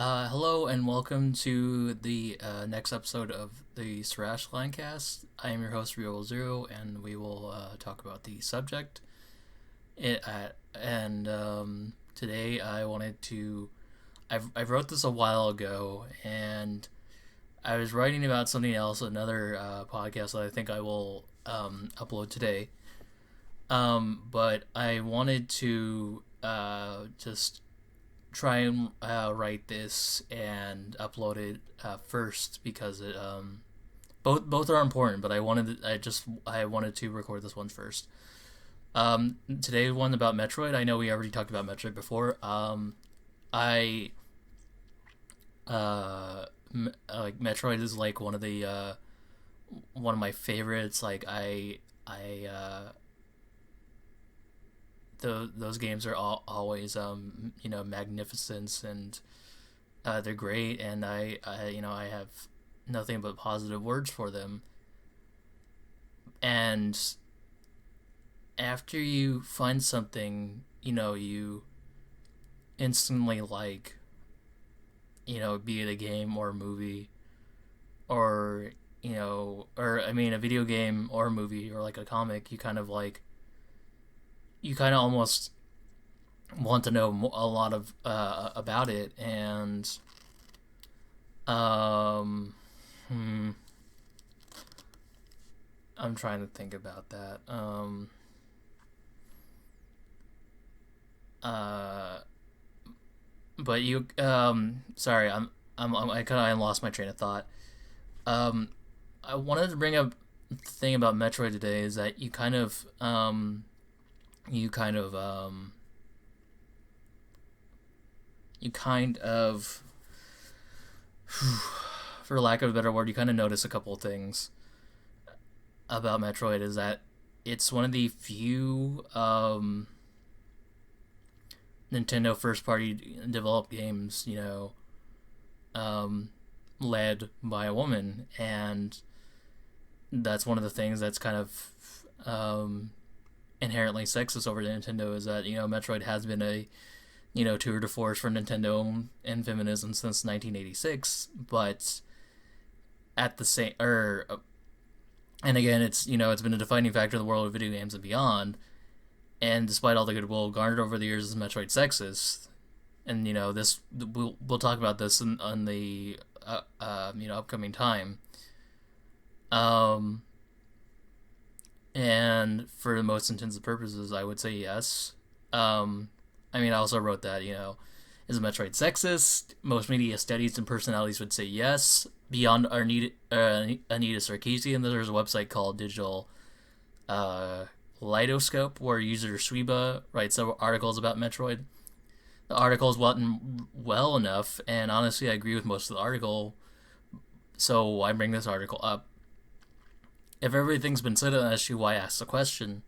Hello and welcome to the next episode of the Sarasalandcast. I am your host, Real Zero, and we will talk about the subject. Today I wanted to. I wrote this a while ago, and I was writing about something else, another podcast that I think I will upload today. But I wanted to just try and write this and upload it first because it both are important, but I wanted to record this one first. Today's one about Metroid. I know we already talked about Metroid before. I like Metroid is like one of my favorites. Those games are always magnificence, and they're great, and I have nothing but positive words for them. And after you find something, you instantly like, be it a game or a movie, or a video game or a movie or like a comic, you kind of almost want to know a lot of about it. And um hmm, I'm trying to think about that. Uh but you sorry, I kind of lost my train of thought. um I wanted to bring up the thing about Metroid today is that you kind of you kind of for lack of a better word, you kind of notice a couple of things about Metroid. Is that it's one of the few Nintendo first party developed games, um, led by a woman. And that's one of the things that's kind of inherently sexist over to Nintendo, is that, Metroid has been a, tour de force for Nintendo and feminism since 1986. But at the same, and again, it's been a defining factor in the world of video games and beyond. And despite all the goodwill garnered over the years, is Metroid sexist? And this we'll talk about this on the upcoming time. Um, and for the most intents purposes, I would say yes. I also wrote that, is Metroid sexist? Most media studies and personalities would say yes. Beyond Anita Sarkeesian, there's a website called Digital Lidoscope, where user Swiba writes several articles about Metroid. The article is well enough, and honestly, I agree with most of the article, so I bring this article up. If everything's been said on the issue, why ask the question?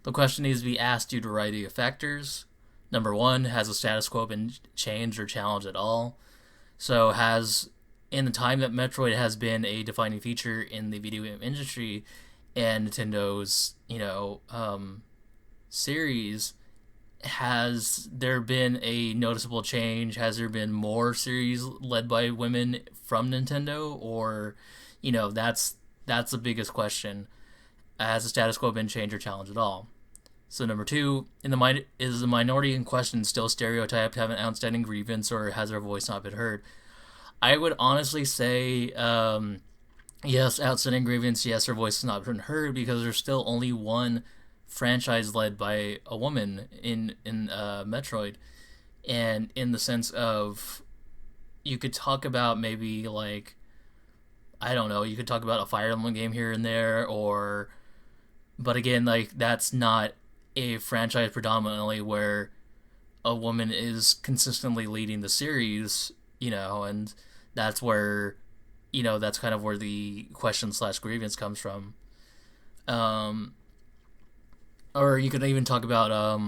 The question needs to be asked due to a variety of factors. Number one, has the status quo been changed or challenged at all? So in the time that Metroid has been a defining feature in the video game industry and Nintendo's, series, has there been a noticeable change? Has there been more series led by women from Nintendo? Or, that's the biggest question. Has the status quo been changed or challenged at all? So number two, is the minority in question still stereotyped, have an outstanding grievance, or has their voice not been heard? I would honestly say, yes, outstanding grievance, yes, their voice has not been heard, because there's still only one franchise led by a woman in Metroid. And in the sense of, you could talk about maybe like, I don't know, you could talk about a Fire Emblem game here and there, but again, like, that's not a franchise predominantly where a woman is consistently leading the series, and that's where, that's kind of where the question slash grievance comes from. Um, or you could even talk about a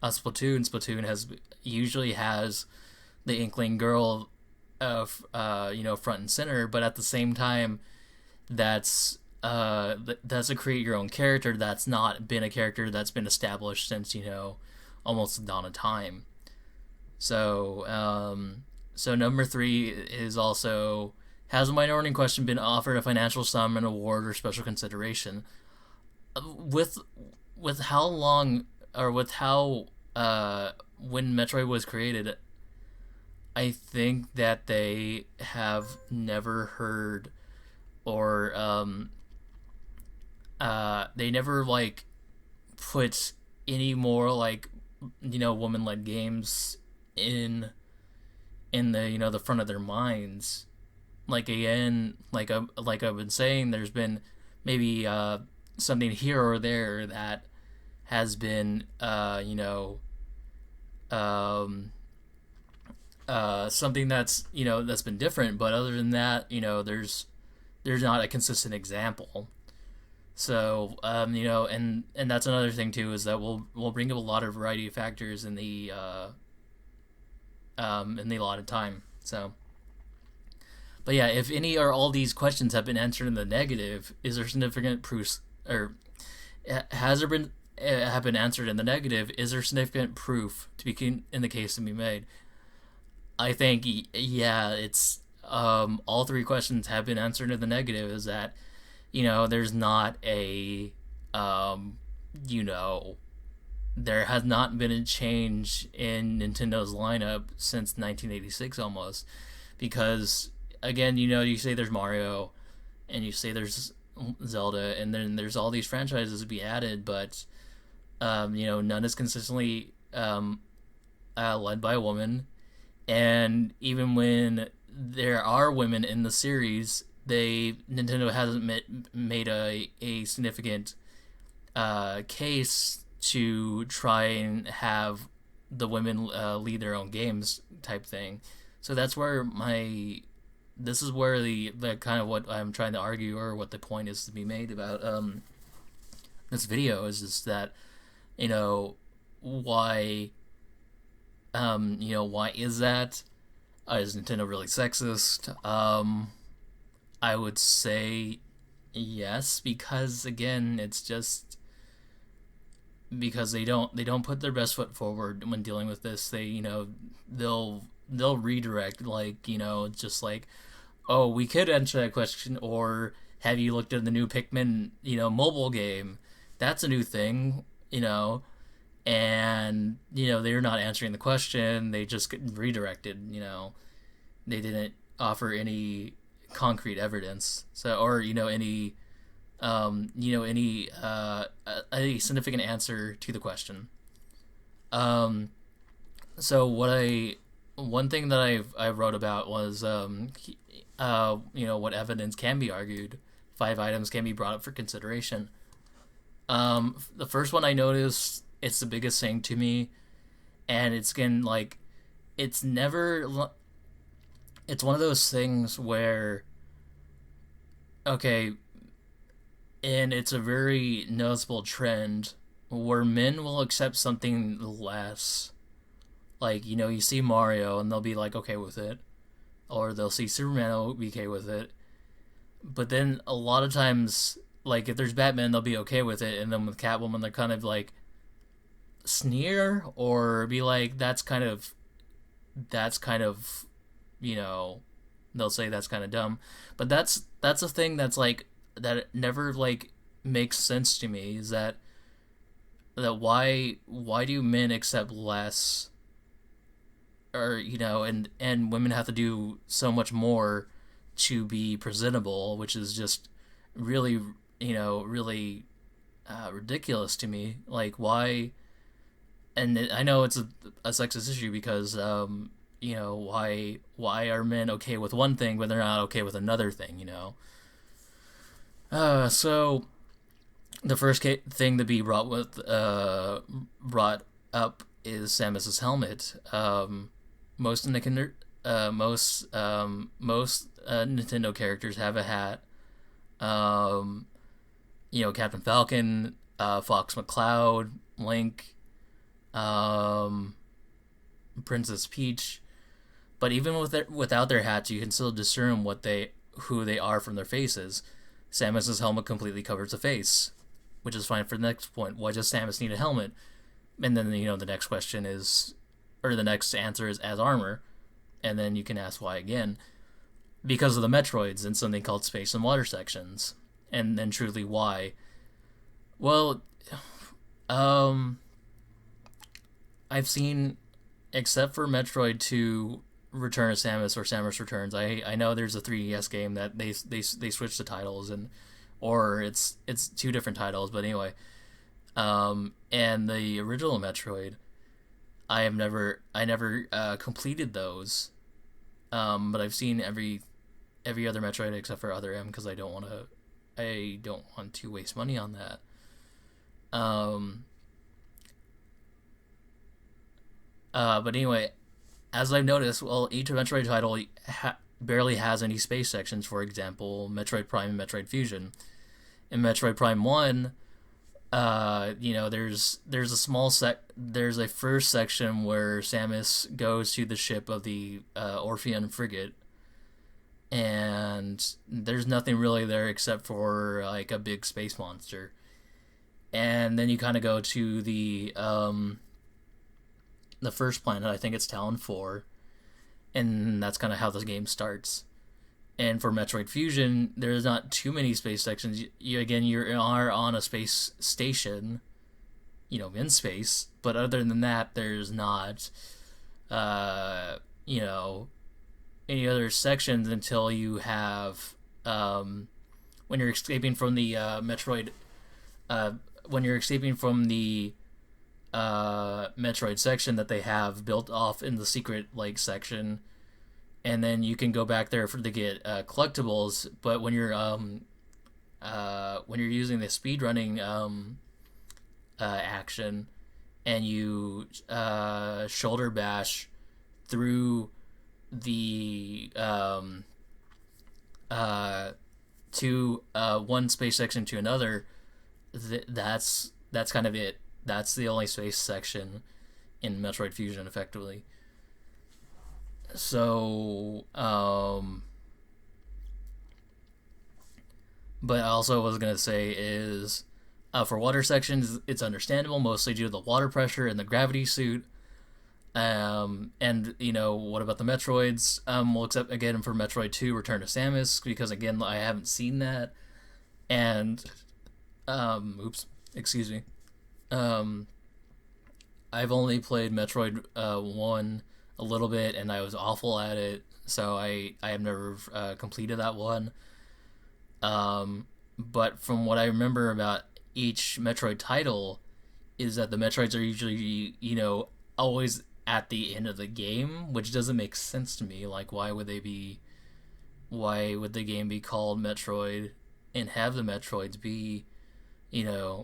Splatoon. Splatoon usually has the Inkling girl of front and center, but at the same time, that's a create your own character. That's not been a character that's been established since almost the dawn of time. So number three is also, has a minority in question been offered a financial sum, an award, or special consideration? With how long, or with how when Metroid was created, I think that they have never heard, or they never like put any more like, woman led games in the, the front of their minds. Like, again, like I've been saying, there's been maybe something here or there that has been um, something that's, that's been different, but other than that, there's not a consistent example. So, and that's another thing too, is that we'll bring up a lot of variety of factors in the allotted time. So, but yeah, if any or all these questions have been answered in the negative, is there significant proof, or has there been have been answered in the negative? Is there significant proof to be in the case to be made? I think, yeah, it's all three questions have been answered in the negative. Is that, there's not a you know there has not been a change in Nintendo's lineup since 1986 almost, because again, you say there's Mario, and you say there's Zelda, and then there's all these franchises to be added, but none is consistently led by a woman. And even when there are women in the series, Nintendo hasn't made a significant case to try and have the women lead their own games type thing. So that's where this is where the kind of what I'm trying to argue, or what the point is to be made about this video, is that, why why is that? Is Nintendo really sexist? I would say yes, because again, it's just because they don't put their best foot forward when dealing with this. They'll redirect, like, just like, oh, we could answer that question, or have you looked at the new Pikmin, mobile game? That's a new thing, and they're not answering the question. They just get redirected. They didn't offer any concrete evidence, so, or any a significant answer to the question. So one thing that I wrote about was, what evidence can be argued. 5 items can be brought up for consideration. The first one I noticed, it's the biggest thing to me, and it's again, like, it's never, it's one of those things where, okay, and it's a very noticeable trend where men will accept something less. Like, you see Mario and they'll be like okay with it, or they'll see Superman and they'll be okay with it. But then a lot of times, like, if there's Batman, they'll be okay with it, and then with Catwoman, they're kind of like sneer, or be like, that's kind of you know they'll say that's kind of dumb. But that's a thing that's like, that it never like makes sense to me, is that why do men accept less, or and women have to do so much more to be presentable, which is just really, really ridiculous to me. Like, why? And I know it's a sexist issue, because why are men okay with one thing but they're not okay with another thing? So the first thing to be brought up is Samus's helmet. Most Nintendo Nintendo characters have a hat. Captain Falcon, Fox McCloud, Link, Princess Peach. But even without their hats, you can still discern who they are from their faces. Samus's helmet completely covers the face, which is fine for the next point. Why does Samus need a helmet? And then the next question is, or the next answer is as armor, and then you can ask why again. Because of the Metroids and something called space and water sections, and then truly why. Well, um, I've seen, except for Metroid 2 Return of Samus or Samus Returns, I know there's a 3DS game that they switched the titles, and or it's two different titles, but anyway. And the original Metroid, I never completed those. But I've seen every other Metroid except for Other M, because I don't want to waste money on that. Um, but anyway, as I've noticed, well, each Metroid title barely has any space sections. For example, Metroid Prime and Metroid Fusion. In Metroid Prime 1, there's a there's a first section where Samus goes to the ship of the Orpheon frigate, and there's nothing really there except for like a big space monster. And then you kind of go to the first planet. I think it's Talon 4, and that's kind of how the game starts. And for Metroid Fusion, there's not too many space sections. You are on a space station, in space. But other than that, there's not, uh, you know, any other sections until you have, when you're escaping from the Metroid, uh, when you're escaping from the Metroid section that they have built off in the secret section, and then you can go back there to get collectibles. But when you're using the speedrunning action, and you shoulder bash through the to one space section to another, that's kind of it. That's the only space section in Metroid Fusion, effectively. So, but also what I was gonna say is, for water sections, it's understandable, mostly due to the water pressure and the gravity suit. And what about the Metroids? Well, except again for Metroid 2 Return to Samus, because again, I haven't seen that. And, oops, excuse me. Um, I've only played Metroid 1 a little bit, and I was awful at it, so I have never completed that one. But from what I remember about each Metroid title, is that the Metroids are usually, always at the end of the game, which doesn't make sense to me. Like, why would the game be called Metroid and have the Metroids be,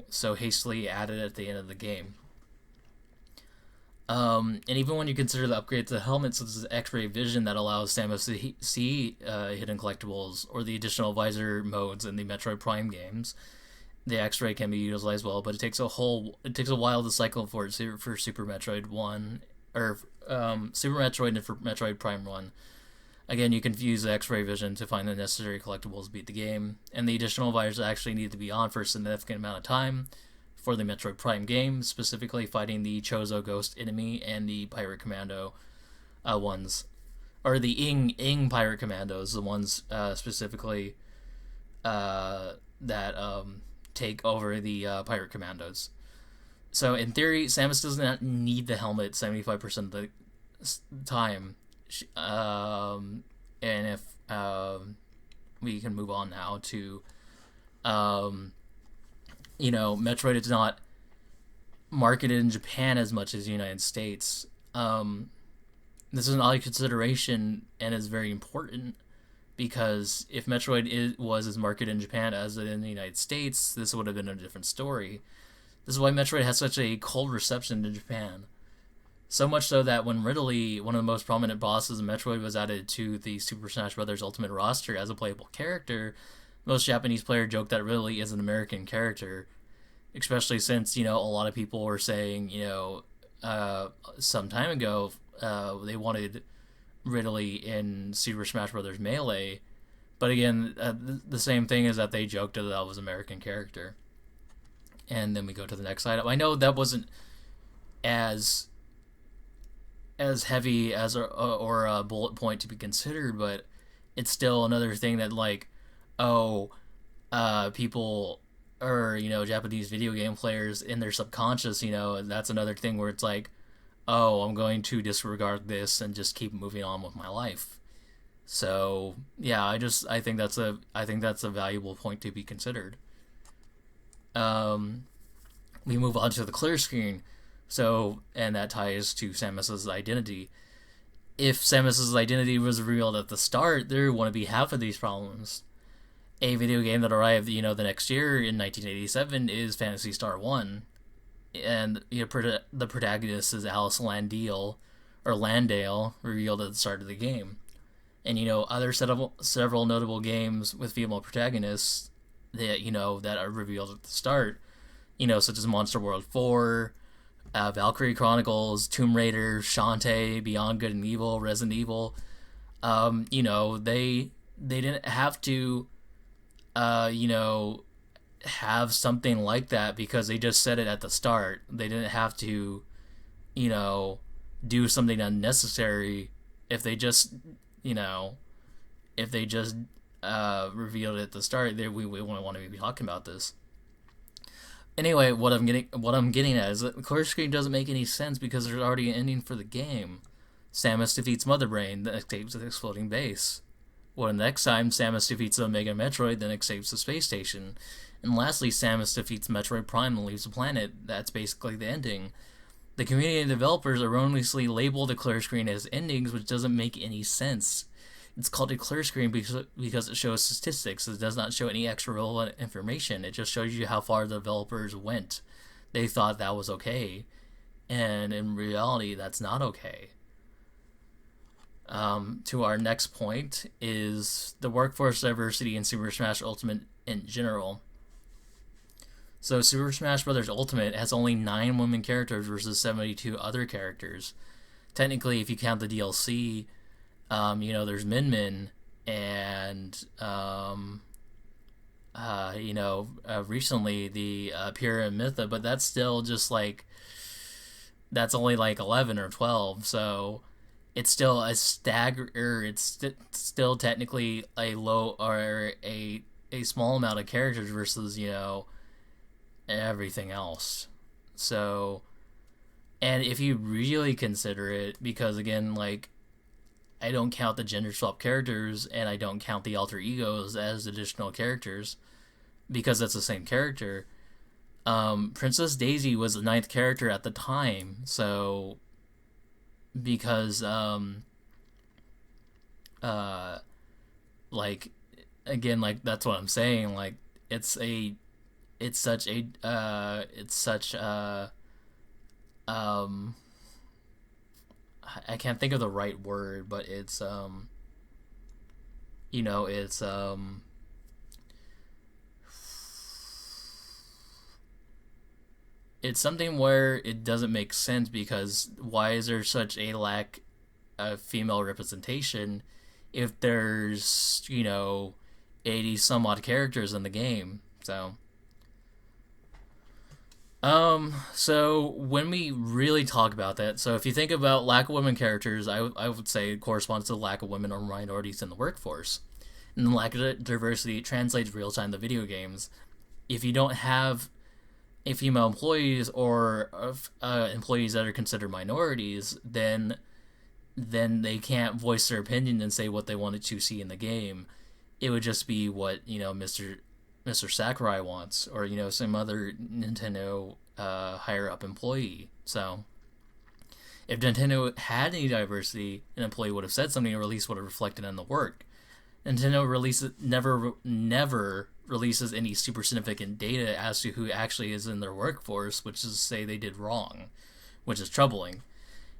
so hastily added at the end of the game? And even when you consider the upgrade to the helmet, such as X-ray vision that allows Samus to see hidden collectibles, or the additional visor modes in the Metroid Prime games, the X-ray can be utilized as well. But it takes a while to cycle for Super Metroid 1, or Super Metroid, and for Metroid Prime 1. Again, you can use the X-ray vision to find the necessary collectibles to beat the game, and the additional visors actually need to be on for a significant amount of time for the Metroid Prime game, specifically fighting the Chozo Ghost enemy and the Pirate Commando ones, or the Ing Pirate Commandos, the ones specifically that take over the Pirate Commandos. So in theory, Samus does not need the helmet 75% of the time. And if we can move on now to Metroid is not marketed in Japan as much as the United States. This is an odd consideration and is very important, because if Metroid was as marketed in Japan as it in the United States, this would have been a different story. This is why Metroid has such a cold reception in Japan. So much so that when Ridley, one of the most prominent bosses in Metroid, was added to the Super Smash Bros. Ultimate roster as a playable character, most Japanese players joke that Ridley is an American character, especially since, a lot of people were saying, some time ago, they wanted Ridley in Super Smash Bros. Melee. But again, the same thing is that they joked that was an American character. And then we go to the next item. I know that wasn't as as heavy as or a bullet point to be considered, but it's still another thing that like, oh, people or Japanese video game players in their subconscious, that's another thing where it's like, oh, I'm going to disregard this and just keep moving on with my life. So yeah, I think that's a valuable point to be considered. Um, we move on to the clear screen. So, and that ties to Samus's identity. If Samus's identity was revealed at the start, there wouldn't be half of these problems. A video game that arrived, the next year in 1987 is Phantasy Star 1. And the protagonist is Alice Landale, revealed at the start of the game. And, other several notable games with female protagonists that, that are revealed at the start, such as Monster World 4, Valkyrie Chronicles, Tomb Raider, Shantae, Beyond Good and Evil, Resident Evil. They didn't have to, have something like that because they just said it at the start. They didn't have to, do something unnecessary if they just, revealed it at the start. We wouldn't want to be talking about this. Anyway, what I'm getting at is that the clear screen doesn't make any sense because there's already an ending for the game. Samus defeats Mother Brain, then escapes the exploding base. Well, the next time, Samus defeats Omega Metroid, then escapes the space station. And lastly, Samus defeats Metroid Prime and leaves the planet. That's basically the ending. The community and developers erroneously label the clear screen as endings, which doesn't make any sense. It's called a clear screen because it shows statistics. It does not show any extra relevant information. It just shows you how far the developers went. They thought that was okay, and in reality, that's not okay. To our next point is the workforce diversity in Super Smash Ultimate in general. So Super Smash Bros. Ultimate has only 9 women characters versus 72 other characters. Technically, if you count the DLC, there's Min Min and, recently the Pyrrha and Mytha, but that's still just like, that's only like 11 or 12, so it's still a it's still technically a low or a small amount of characters versus, everything else. So, and if you really consider it, because again, like, I don't count the gender swap characters and I don't count the alter egos as additional characters because that's the same character. Princess Daisy was the 9th character at the time, so because like, again, like, that's what I'm saying, like, it's such I can't think of the right word, but it's it's something where it doesn't make sense because why is there such a lack of female representation if there's 80 some odd characters in the game? So when we really talk about that, so if you think about lack of women characters, I would say it corresponds to the lack of women or minorities in the workforce. And the lack of diversity translates real time to video games. If you don't have a female employees or employees that are considered minorities, then they can't voice their opinion and say what they wanted to see in the game. It would just be what, Mr. Sakurai wants, or some other Nintendo higher up employee. So if Nintendo had any diversity, an employee would have said something, or at least would have reflected on the work. Nintendo never releases any super significant data as to who actually is in their workforce, which is to say they did wrong, which is troubling.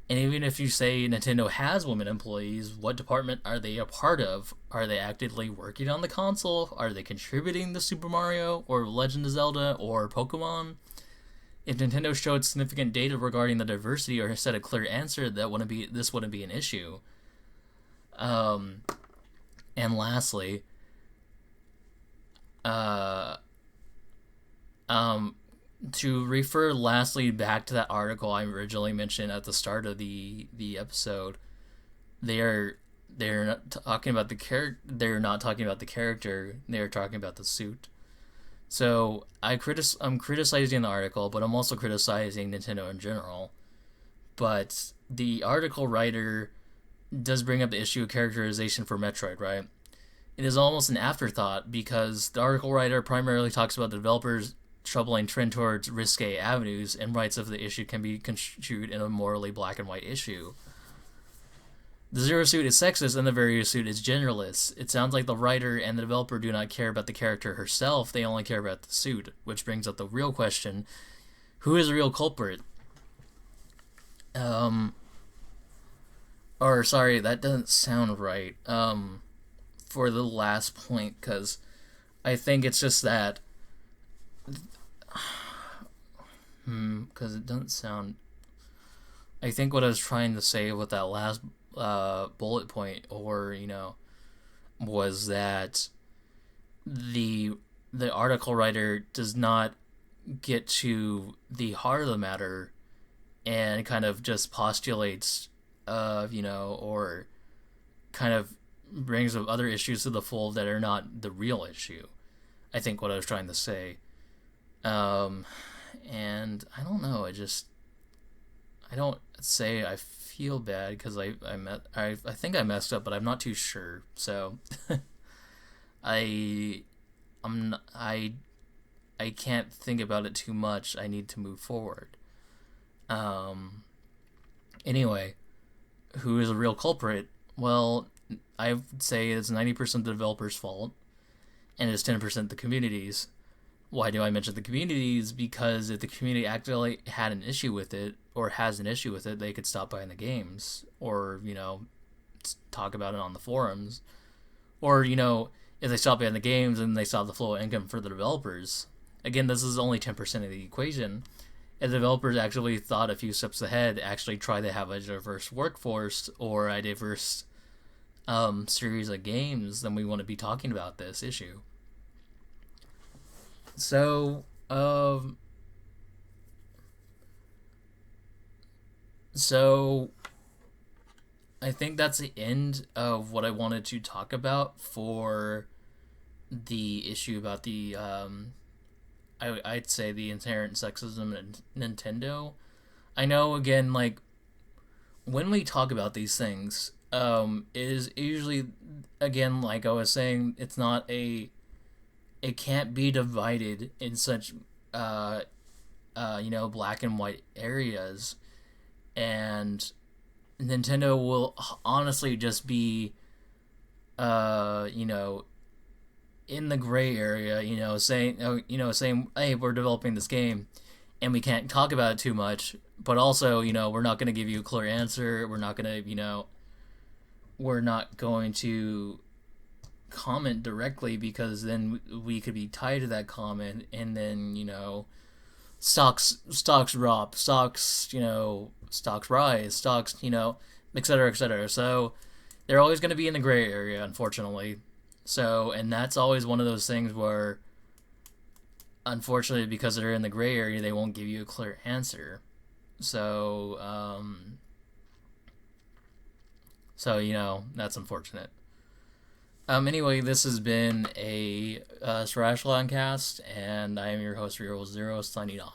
And even if you say Nintendo has women employees, what department are they a part of? Are they actively working on the console? Are they contributing to Super Mario or Legend of Zelda or Pokemon? If Nintendo showed significant data regarding the diversity or said a clear answer, this wouldn't be an issue. And lastly, To refer lastly back to that article I originally mentioned at the start of the episode, they are they're not talking about the character. They're not talking about the character. They're talking about the suit. So I'm criticizing the article, but I'm also criticizing Nintendo in general. But the article writer does bring up the issue of characterization for Metroid, right? It is almost an afterthought because the article writer primarily talks about the developers' troubling trend towards risque avenues and writes if the issue can be construed in a morally black and white issue. The Zero Suit is sexist and the Various Suit is genderless. It sounds like the writer and the developer do not care about the character herself, they only care about the suit, which brings up the real question: who is the real culprit? Um, or sorry, that doesn't sound right. For the last point, because I think it's just that, because it doesn't sound. I think what I was trying to say with that last bullet point, or was that the the article writer does not get to the heart of the matter and kind of just postulates, or kind of brings up other issues to the fold that are not the real issue. I think what I was trying to say. Um, and I don't know. I don't say I feel bad because I think I messed up, but I'm not too sure. So I I'm not, I can't think about it too much. I need to move forward. Um, anyway, who is a real culprit? Well, I would say it's 90% the developer's fault, and it's 10% the community's. Why do I mention the communities? Because if the community actually had an issue with it, or has an issue with it, they could stop buying the games, or talk about it on the forums, or if they stop buying the games and they stop the flow of income for the developers. Again, this is only 10% of the equation. If the developers actually thought a few steps ahead, actually try to have a diverse workforce or a diverse series of games, then we want to be talking about this issue. So, so I think that's the end of what I wanted to talk about for the issue about I'd say the inherent sexism in Nintendo. I know, again, like, when we talk about these things, it is usually, again, like I was saying, it can't be divided in such, uh, black and white areas. And Nintendo will honestly just be, uh, you know, in the gray area, saying, hey, we're developing this game and we can't talk about it too much, but also, we're not going to give you a clear answer. We're not going to comment directly because then we could be tied to that comment, and then, stocks drop, stocks rise, etc., etc. So they're always going to be in the gray area, unfortunately. So, and that's always one of those things where, unfortunately, because they're in the gray area, they won't give you a clear answer. So, that's unfortunate. Anyway, this has been a Sarasalandcast, and I am your host, Real Zero, signing off.